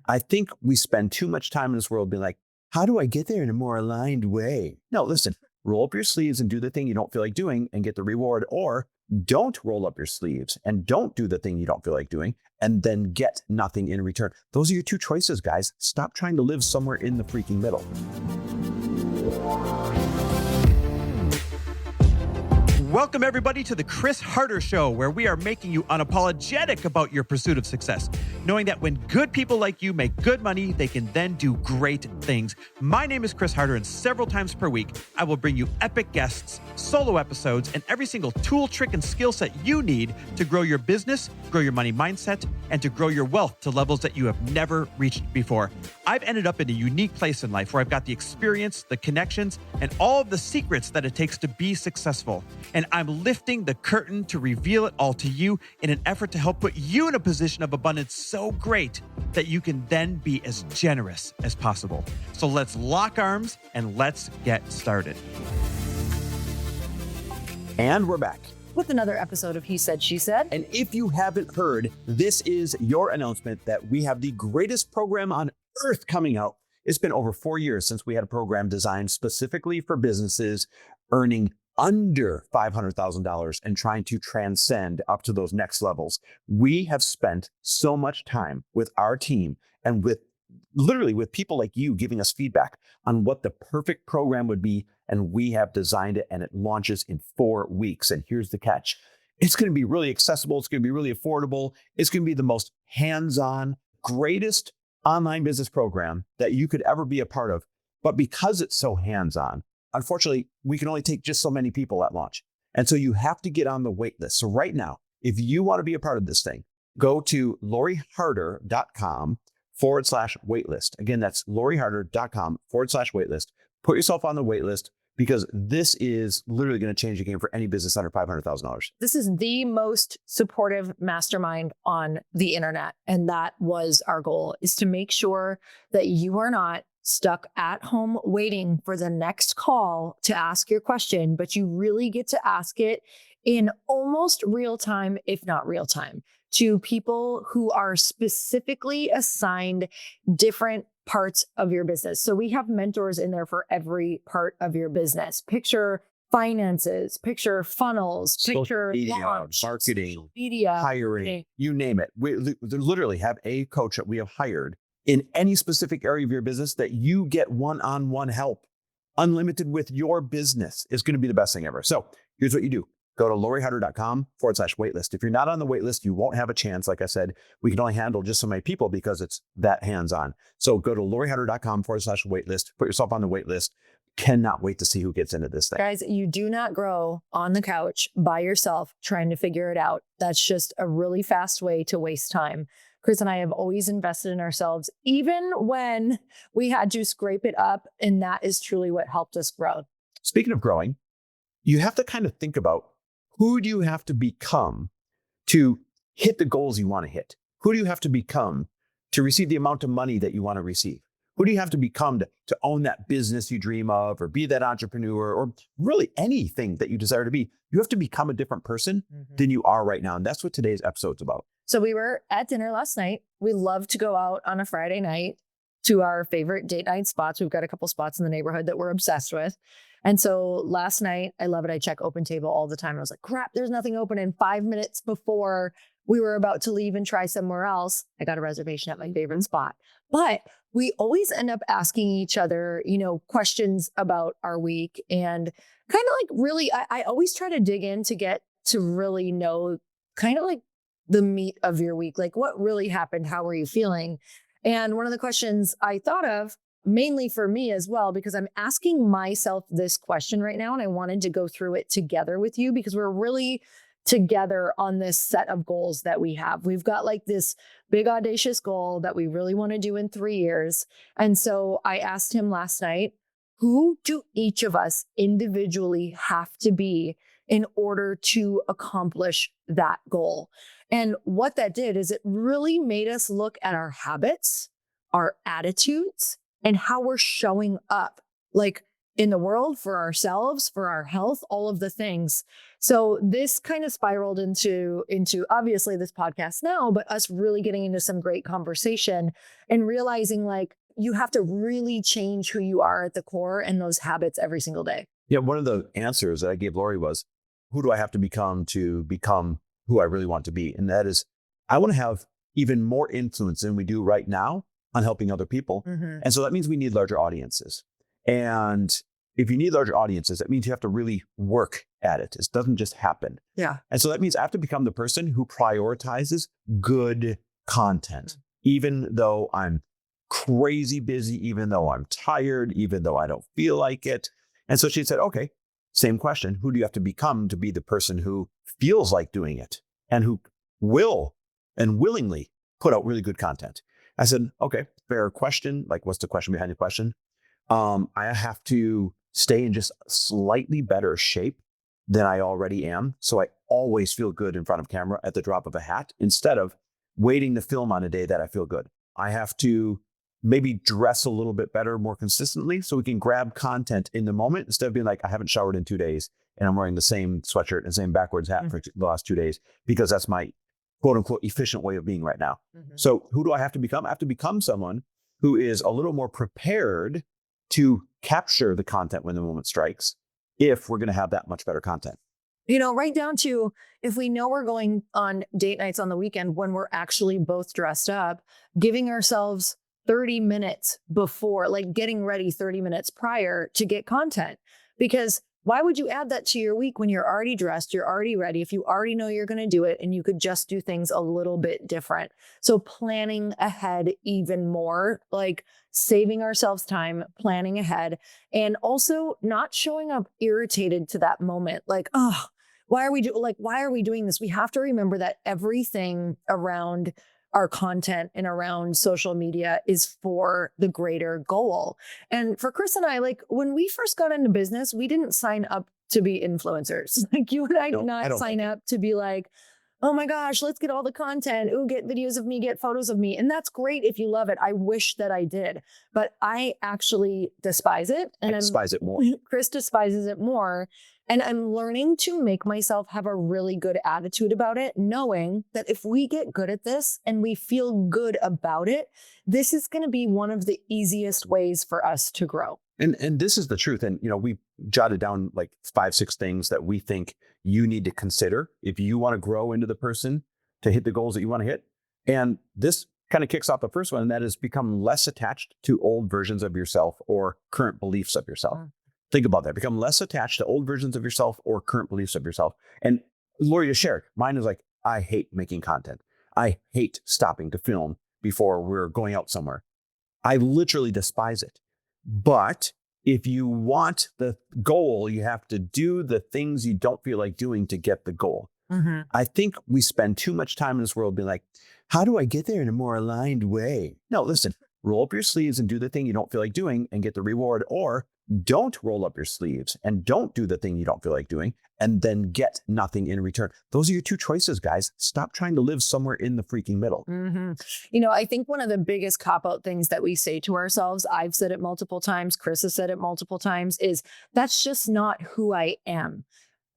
I think we spend too much time in this world being like, how do I get there in a more aligned way? No, listen, roll up your sleeves and do the thing you don't feel like doing and get the reward, or don't roll up your sleeves and don't do the thing you don't feel like doing and then get nothing in return. Those are your two choices, guys. Stop trying to live somewhere in the freaking middle. Welcome, everybody, to the Chris Harder Show, where we are making you unapologetic about your pursuit of success, knowing that when good people like you make good money, they can then do great things. My name is Chris Harder, and several times per week, I will bring you epic guests, solo episodes, and every single tool, trick, and skill set you need to grow your business, grow your money mindset, and to grow your wealth to levels that you have never reached before. I've ended up in a unique place in life where I've got the experience, the connections, and all of the secrets that it takes to be successful. And I'm lifting the curtain to reveal it all to you in an effort to help put you in a position of abundance so great that you can then be as generous as possible. So let's lock arms and let's get started. And we're back with another episode of He Said, She Said. And if you haven't heard, this is your announcement that we have the greatest program on earth coming out. It's been over 4 years since we had a program designed specifically for businesses earning under $500,000 and trying to transcend up to those next levels. We have spent so much time with our team and with people like you giving us feedback on what the perfect program would be. And we have designed it, and it launches in 4 weeks. And here's the catch. It's going to be really accessible. It's going to be really affordable. It's going to be the most hands-on, greatest online business program that you could ever be a part of. But because it's so hands-on, unfortunately, we can only take just so many people at launch. And so you have to get on the wait list. So right now, if you want to be a part of this thing, go to loriharder.com/waitlist. Again, that's loriharder.com/waitlist. Put yourself on the wait list, because this is literally going to change the game for any business under $500,000. This is the most supportive mastermind on the internet. And that was our goal, is to make sure that you are not stuck at home waiting for the next call to ask your question, but you really get to ask it in almost real time, if not real time, to people who are specifically assigned different parts of your business. So we have mentors in there for every part of your business. Picture finances, picture funnels, picture media, launch, marketing, media, hiring, you name it. We literally have a coach that we have hired in any specific area of your business that you get one-on-one help, unlimited with your business. Is going to be the best thing ever. So here's what you do. Go to loriharder.com/waitlist. If you're not on the waitlist, you won't have a chance. Like I said, we can only handle just so many people because it's that hands-on. So go to loriharder.com/waitlist. Put yourself on the waitlist. Cannot wait to see who gets into this thing. Guys, you do not grow on the couch by yourself trying to figure it out. That's just a really fast way to waste time. Chris and I have always invested in ourselves, even when we had to scrape it up. And that is truly what helped us grow. Speaking of growing, you have to kind of think about, who do you have to become to hit the goals you want to hit? Who do you have to become to receive the amount of money that you want to receive? Who do you have to become to own that business you dream of, or be that entrepreneur, or really anything that you desire to be? You have to become a different person than you are right now. And that's what today's episode's about. So we were at dinner last night. We love to go out on a Friday night to our favorite date night spots. We've got a couple spots in the neighborhood that we're obsessed with. And so last night, I love it. I check Open Table all the time. I was like, crap, there's nothing open. And 5 minutes before we were about to leave and try somewhere else, I got a reservation at my favorite spot. But we always end up asking each other, questions about our week, and kind of like really, I always try to dig in to get to really know kind of like the meat of your week, like what really happened, how were you feeling? And one of the questions I thought of, mainly for me as well, because I'm asking myself this question right now, and I wanted to go through it together with you because we're really together on this set of goals that we have. We've got like this big audacious goal that we really want to do in 3 years. And so I asked him last night, who do each of us individually have to be in order to accomplish that goal? And what that did is it really made us look at our habits, our attitudes, and how we're showing up. Like, in the world, for ourselves, for our health, all of the things. So this kind of spiraled into obviously this podcast now, but us really getting into some great conversation and realizing like you have to really change who you are at the core and those habits every single day. Yeah, one of the answers that I gave Lori was, who do I have to become who I really want to be? And that is, I want to have even more influence than we do right now on helping other people. Mm-hmm. And so that means we need larger audiences. And if you need larger audiences, that means you have to really work at it. It doesn't just happen. Yeah. And so that means I have to become the person who prioritizes good content, even though I'm crazy busy, even though I'm tired, even though I don't feel like it. And so she said, okay, same question. Who do you have to become to be the person who feels like doing it and who will and willingly put out really good content? I said, okay, fair question. Like, what's the question behind the question? I have to stay in just slightly better shape than I already am. So I always feel good in front of camera at the drop of a hat instead of waiting to film on a day that I feel good. I have to maybe dress a little bit better, more consistently, so we can grab content in the moment instead of being like, I haven't showered in 2 days and I'm wearing the same sweatshirt and the same backwards hat for the last 2 days because that's my quote unquote efficient way of being right now. So who do I have to become? I have to become someone who is a little more prepared to capture the content when the moment strikes, if we're going to have that much better content. You know, right down to if we know we're going on date nights on the weekend when we're actually both dressed up, giving ourselves 30 minutes before, like getting ready 30 minutes prior to get content. Because why would you add that to your week when you're already dressed, you're already ready, if you already know you're going to do it and you could just do things a little bit different? So planning ahead even more, like saving ourselves time, planning ahead, and also not showing up irritated to that moment. Like, oh, why are we doing this? We have to remember that everything around our content and around social media is for the greater goal. And for Chris and I, like when we first got into business, we didn't sign up to be influencers. Like you and I did not sign up to be like, oh my gosh, let's get all the content. Ooh, get videos of me, get photos of me. And that's great if you love it. I wish that I did, but I actually despise it. And I despise it more. Chris despises it more. And I'm learning to make myself have a really good attitude about it, knowing that if we get good at this and we feel good about it, this is going to be one of the easiest ways for us to grow. And this is the truth. And, you know, we jotted down like 5-6 things that we think you need to consider if you want to grow into the person to hit the goals that you want to hit. And this kind of kicks off the first one, and that is become less attached to old versions of yourself or current beliefs of yourself. Think about that. Become less attached to old versions of yourself or current beliefs of yourself. And Lori just shared, mine is like, I hate making content. I hate stopping to film before we're going out somewhere. I literally despise it. But if you want the goal, you have to do the things you don't feel like doing to get the goal. I think we spend too much time in this world being like, how do I get there in a more aligned way? No, listen, roll up your sleeves and do the thing you don't feel like doing and get the reward, or don't roll up your sleeves and don't do the thing you don't feel like doing and then get nothing in return. Those are your two choices, guys. Stop trying to live somewhere in the freaking middle. You know, I think one of the biggest cop-out things that we say to ourselves, I've said it multiple times, Chris has said it multiple times, is that's just not who I am.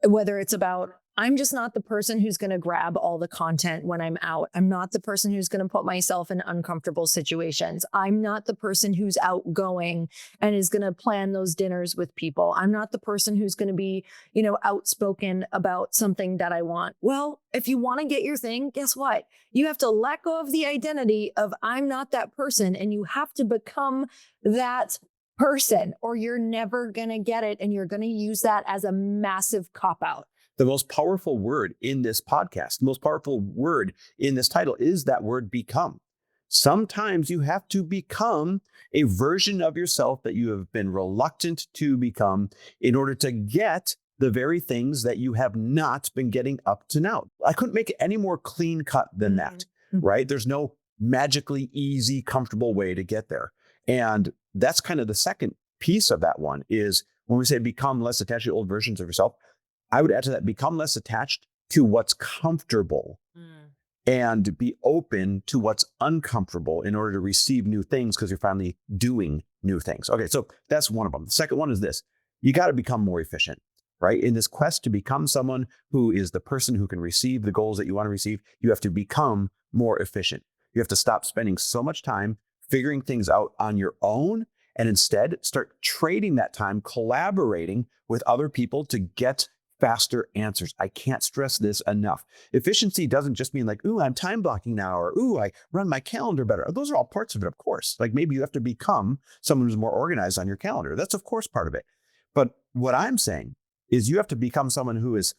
Whether it's about, I'm just not the person who's going to grab all the content when I'm out. I'm not the person who's going to put myself in uncomfortable situations. I'm not the person who's outgoing and is going to plan those dinners with people. I'm not the person who's going to be, you know, outspoken about something that I want. Well, if you want to get your thing, guess what? You have to let go of the identity of I'm not that person, and you have to become that person, or you're never going to get it. And you're going to use that as a massive cop-out. The most powerful word in this podcast, the most powerful word in this title is that word become. Sometimes you have to become a version of yourself that you have been reluctant to become in order to get the very things that you have not been getting up to now. I couldn't make it any more clean cut than that, right? There's no magically easy, comfortable way to get there. And that's kind of the second piece of that one is when we say become less attached to old versions of yourself, I would add to that, become less attached to what's comfortable and be open to what's uncomfortable in order to receive new things because you're finally doing new things. Okay, so that's one of them. The second one is this, you got to become more efficient, right? In this quest to become someone who is the person who can receive the goals that you want to receive, you have to become more efficient. You have to stop spending so much time figuring things out on your own and instead start trading that time, collaborating with other people to get faster answers. I can't stress this enough. Efficiency doesn't just mean like, ooh, I'm time blocking now, or ooh, I run my calendar better. Those are all parts of it, of course. Like maybe you have to become someone who's more organized on your calendar. That's of course part of it. But what I'm saying is you have to become someone who is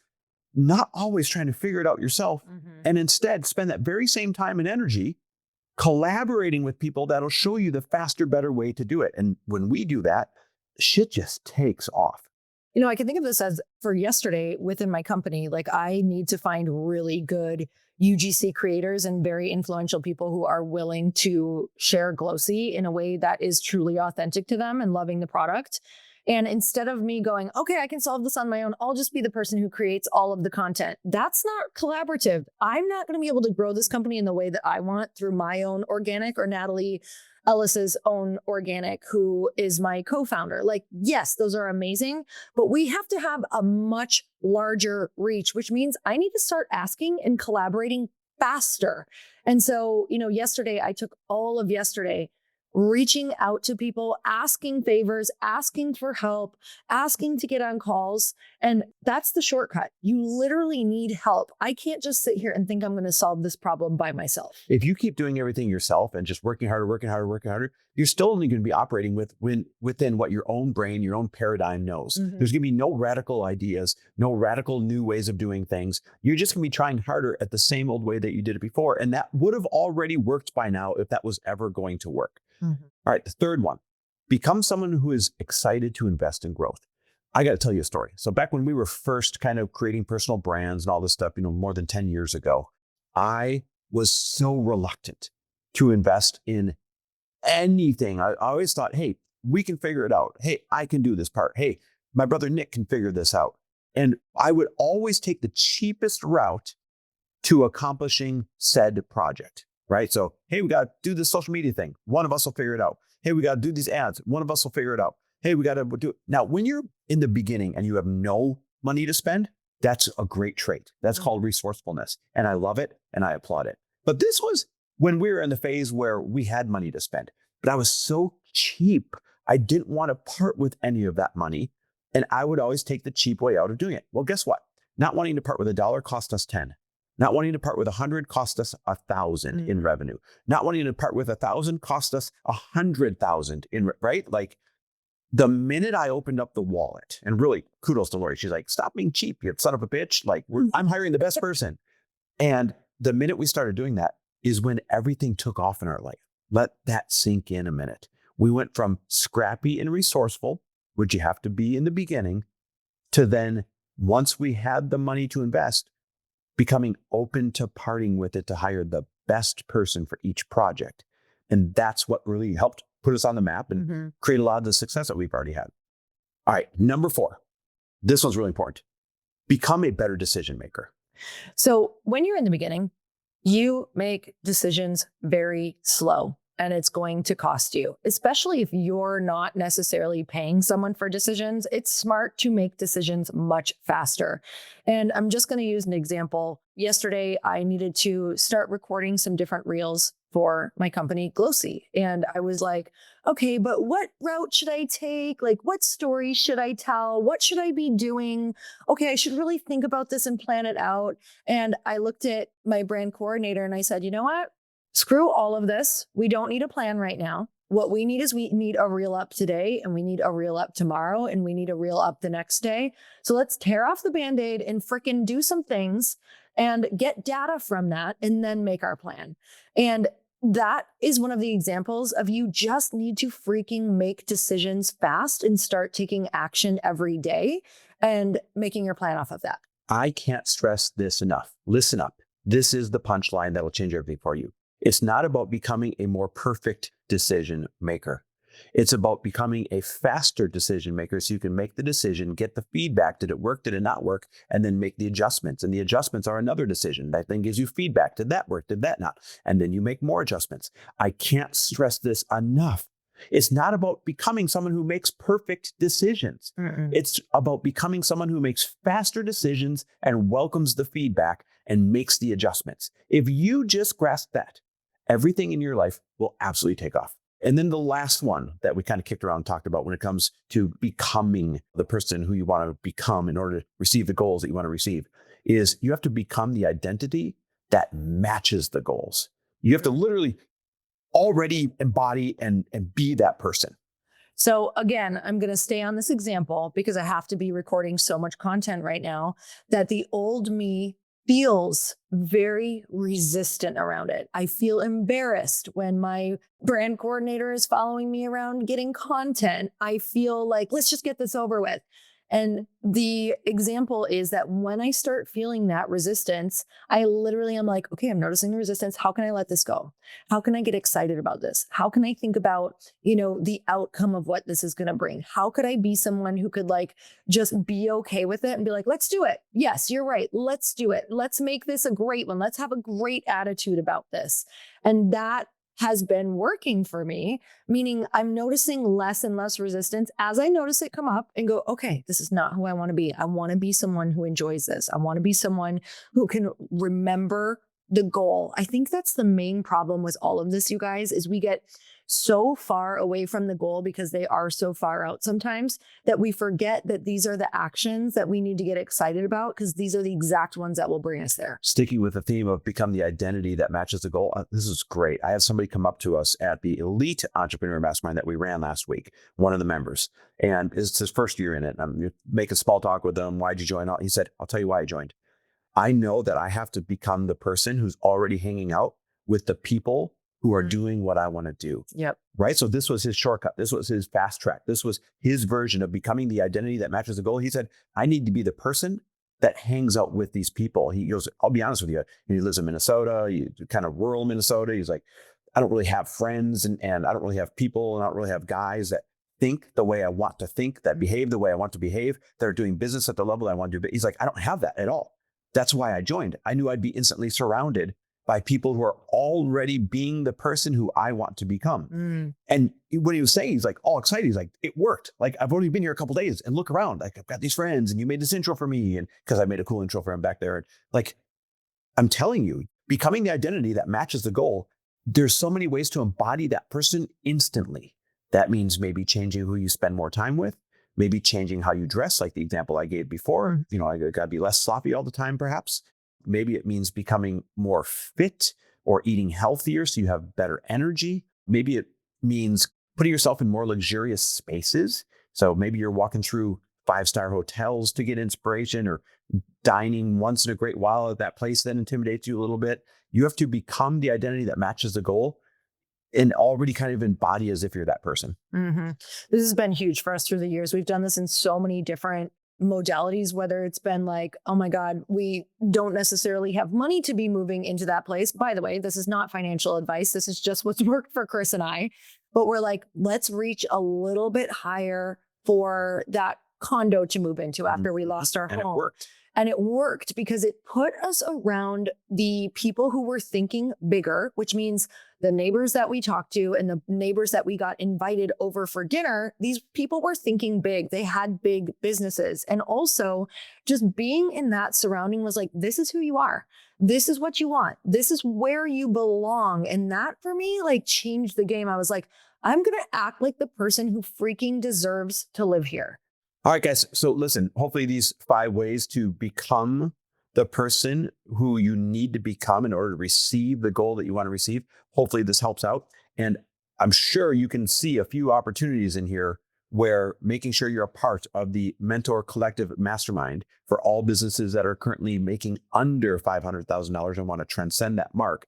not always trying to figure it out yourself and instead spend that very same time and energy collaborating with people that'll show you the faster, better way to do it. And when we do that, shit just takes off. I can think of this as for yesterday within my company, like I need to find really good UGC creators and very influential people who are willing to share Glossy in a way that is truly authentic to them and loving the product. And instead of me going, okay, I can solve this on my own, I'll just be the person who creates all of the content. That's not collaborative. I'm not going to be able to grow this company in the way that I want through my own organic or Natalie Ellis's own organic, who is my co-founder. Like, yes, those are amazing, but we have to have a much larger reach, which means I need to start asking and collaborating faster. And so, yesterday, I took all of yesterday reaching out to people, asking favors, asking for help, asking to get on calls. And that's the shortcut. You literally need help. I can't just sit here and think I'm going to solve this problem by myself. If you keep doing everything yourself and just working harder, you're still only going to be operating within what your own brain, your own paradigm knows. There's going to be no radical ideas, no radical new ways of doing things. You're just going to be trying harder at the same old way that you did it before. And that would have already worked by now if that was ever going to work. All right, the third one, become someone who is excited to invest in growth. I got to tell you a story. So back when we were first kind of creating personal brands and all this stuff, more than 10 years ago, I was so reluctant to invest in anything. I always thought, hey, we can figure it out. Hey, I can do this part. Hey, my brother Nick can figure this out. And I would always take the cheapest route to accomplishing said project. Right? So, hey, we got to do this social media thing. One of us will figure it out. Hey, we got to do these ads. One of us will figure it out. Hey, we got to do it. Now, when you're in the beginning and you have no money to spend, that's a great trait. That's called resourcefulness. And I love it and I applaud it. But this was when we were in the phase where we had money to spend. But I was so cheap. I didn't want to part with any of that money. And I would always take the cheap way out of doing it. Well, guess what? Not wanting to part with $1 cost us 10. Not wanting to part with 100 cost us 1,000 in revenue. Not wanting to part with 1,000 cost us 100,000 right? Like the minute I opened up the wallet, and really kudos to Lori, she's like, stop being cheap, you son of a bitch. Like I'm hiring the best person. And the minute we started doing that is when everything took off in our life. Let that sink in a minute. We went from scrappy and resourceful, which you have to be in the beginning, to then once we had the money to invest, becoming open to parting with it to hire the best person for each project. And that's what really helped put us on the map and create a lot of the success that we've already had. All right, number 4. This one's really important. Become a better decision maker. So when you're in the beginning, you make decisions very slow. And it's going to cost you, especially if you're not necessarily paying someone for decisions. It's smart to make decisions much faster. And I'm just going to use an example. Yesterday, I needed to start recording some different reels for my company, Glossy. And I was like, okay, but what route should I take? Like, what story should I tell? What should I be doing? Okay, I should really think about this and plan it out. And I looked at my brand coordinator and I said, you know what? Screw all of this. We don't need a plan right now. What we need is we need a reel up today, and we need a reel up tomorrow, and we need a reel up the next day. So let's tear off the Band-Aid and fricking do some things and get data from that and then make our plan. And that is one of the examples of you just need to freaking make decisions fast and start taking action every day and making your plan off of that. I can't stress this enough. Listen up. This is the punchline that will change everything for you. It's not about becoming a more perfect decision maker. It's about becoming a faster decision maker so you can make the decision, get the feedback. Did it work? Did it not work? And then make the adjustments. And the adjustments are another decision. That then gives you feedback. Did that work? Did that not? And then you make more adjustments. I can't stress this enough. It's not about becoming someone who makes perfect decisions. It's about becoming someone who makes faster decisions and welcomes the feedback and makes the adjustments. If you just grasp that, everything in your life will absolutely take off. And then the last one that we kind of kicked around and talked about when it comes to becoming the person who you want to become in order to receive the goals that you want to receive is you have to become the identity that matches the goals. You have to literally already embody and be that person. So again, I'm going to stay on this example because I have to be recording so much content right now that the old me feels very resistant around it. I feel embarrassed when my brand coordinator is following me around getting content. I feel like, let's just get this over with. And the example is that when I start feeling that resistance, I literally am like, okay, I'm noticing the resistance. How can I let this go? How can I get excited about this? How can I think about, the outcome of what this is going to bring? How could I be someone who could just be okay with it and be like, let's do it. Yes, you're right. Let's do it. Let's make this a great one. Let's have a great attitude about this. And that has been working for me, meaning I'm noticing less and less resistance as I notice it come up and go, okay, this is not who I want to be. I want to be someone who enjoys this. I want to be someone who can remember the goal. I think that's the main problem with all of this, you guys, is we get so far away from the goal because they are so far out sometimes that we forget that these are the actions that we need to get excited about because these are the exact ones that will bring us there. Sticking with the theme of become the identity that matches the goal. This is great. I had somebody come up to us at the Elite Entrepreneur Mastermind that we ran last week, one of the members, and it's his first year in it. I'm making small talk with him. Why'd you join? He said, I'll tell you why I joined. I know that I have to become the person who's already hanging out with the people who are doing what I want to do. Yep. Right. So this was his shortcut. This was his fast track. This was his version of becoming the identity that matches the goal. He said, I need to be the person that hangs out with these people. He goes, I'll be honest with you. He lives in Minnesota, kind of rural Minnesota. He's like, I don't really have friends and I don't really have people and I don't really have guys that think the way I want to think, that behave the way I want to behave, that are doing business at the level I want to do. But he's like, I don't have that at all. That's why I joined. I knew I'd be instantly surrounded by people who are already being the person who I want to become. And when he was saying, he's like all excited. He's like, it worked. Like, I've only been here a couple of days and look around. Like, I've got these friends and you made this intro for me. And because I made a cool intro for him back there. And like, I'm telling you, becoming the identity that matches the goal, there's so many ways to embody that person instantly. That means maybe changing who you spend more time with, maybe changing how you dress, like the example I gave before. I got to be less sloppy all the time, perhaps. Maybe it means becoming more fit or eating healthier so you have better energy. Maybe it means putting yourself in more luxurious spaces. So maybe you're walking through 5-star hotels to get inspiration or dining once in a great while at that place that intimidates you a little bit. You have to become the identity that matches the goal and already kind of embody as if you're that person. This has been huge for us through the years. We've done this in so many different modalities, whether it's been like, oh my God, we don't necessarily have money to be moving into that place. By the way, this is not financial advice. This is just what's worked for Chris and I. But we're like, let's reach a little bit higher for that condo to move into after we lost our home. It worked. And it worked because it put us around the people who were thinking bigger, which means the neighbors that we talked to and the neighbors that we got invited over for dinner, these people were thinking big. They had big businesses. And also just being in that surrounding was like, this is who you are. This is what you want. This is where you belong. And that for me, changed the game. I was like, I'm going to act like the person who freaking deserves to live here. All right, guys. So listen, hopefully these 5 ways to become the person who you need to become in order to receive the goal that you want to receive. Hopefully this helps out. And I'm sure you can see a few opportunities in here where making sure you're a part of the Mentor Collective Mastermind for all businesses that are currently making under $500,000 and want to transcend that mark.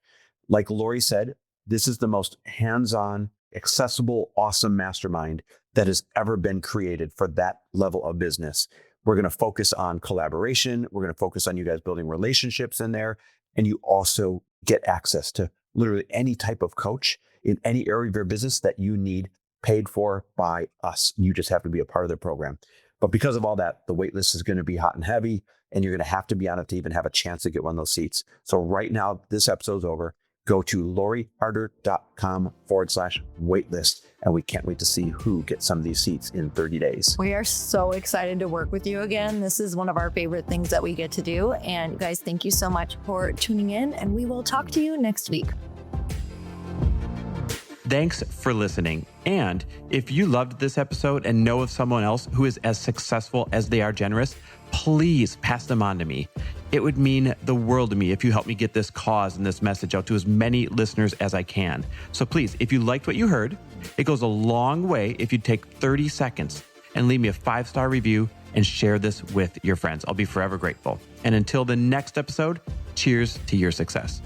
Like Lori said, this is the most hands-on, accessible, awesome mastermind that has ever been created for that level of business. We're going to focus on collaboration. We're going to focus on you guys building relationships in there. And you also get access to literally any type of coach in any area of your business that you need, paid for by us. You just have to be a part of the program. But because of all that, the wait list is going to be hot and heavy, and you're going to have to be on it to even have a chance to get one of those seats. So right now, this episode's over. go to loriharder.com/waitlist. And we can't wait to see who gets some of these seats in 30 days. We are so excited to work with you again. This is one of our favorite things that we get to do. And guys, thank you so much for tuning in, and we will talk to you next week. Thanks for listening. And if you loved this episode and know of someone else who is as successful as they are generous, please pass them on to me. It would mean the world to me if you help me get this cause and this message out to as many listeners as I can. So please, if you liked what you heard, it goes a long way if you take 30 seconds and leave me a 5-star review and share this with your friends. I'll be forever grateful. And until the next episode, cheers to your success.